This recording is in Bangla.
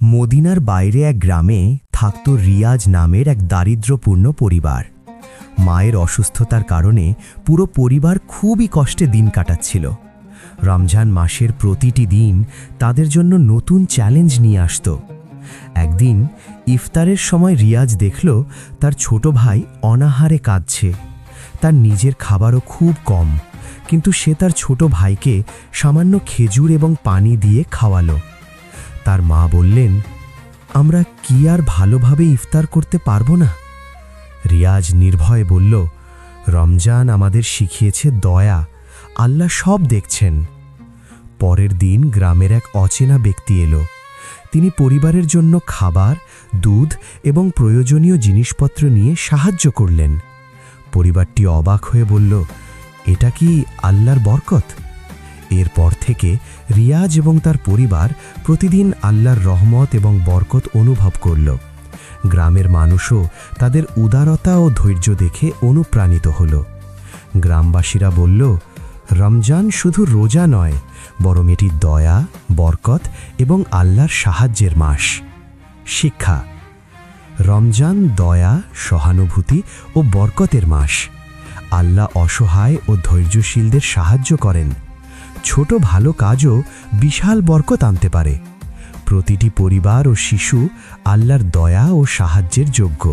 মদিনার বাইরে এক গ্রামে থাকত রিয়াজ নামের এক দারিদ্র্যপূর্ণ পরিবার। মায়ের অসুস্থতার কারণে পুরো পরিবার খুবই কষ্টে দিন কাটাচ্ছিল। রমজান মাসের প্রতিটি দিন তাদের জন্য নতুন চ্যালেঞ্জ নিয়ে আসত। একদিন ইফতারের সময় রিয়াজ দেখল তার ছোট ভাই অনাহারে কাঁদছে। তার নিজের খাবারও খুব কম, কিন্তু সে তার ছোট ভাইকে সামান্য খেজুর এবং পানি দিয়ে খাওয়ালো। তার মা বললেন, আমরা কি আর ভালোভাবে ইফতার করতে পারবো না? রিয়াজ নির্ভয়ে বলল, রমজান আমাদের শিখিয়েছে দয়া, আল্লাহ সব দেখছেন। পরের দিন গ্রামের এক অচেনা ব্যক্তি এলো। তিনি পরিবারের জন্য খাবার, দুধ এবং প্রয়োজনীয় জিনিসপত্র নিয়ে সাহায্য করলেন। পরিবারটি অবাক হয়ে বলল, এটা কি আল্লাহর বরকত? এরপর থেকে রিয়াজ এবং তার পরিবার প্রতিদিন আল্লাহর রহমত এবং বরকত অনুভব করল। গ্রামের মানুষও তাদের উদারতা ও ধৈর্য দেখে অনুপ্রাণিত হল। গ্রামবাসীরা বলল, রমজান শুধু রোজা নয়, বরং এটি দয়া, বরকত এবং আল্লাহর সাহায্যের মাস। শিক্ষা: রমজান দয়া, সহানুভূতি ও বরকতের মাস। আল্লাহ অসহায় ও ধৈর্যশীলদের সাহায্য করেন। ছোট ভালো কাজও বিশাল বরকত আনতে পারে। প্রতিটি পরিবার ও শিশু আল্লাহর দয়া ও সাহায্যের যোগ্য।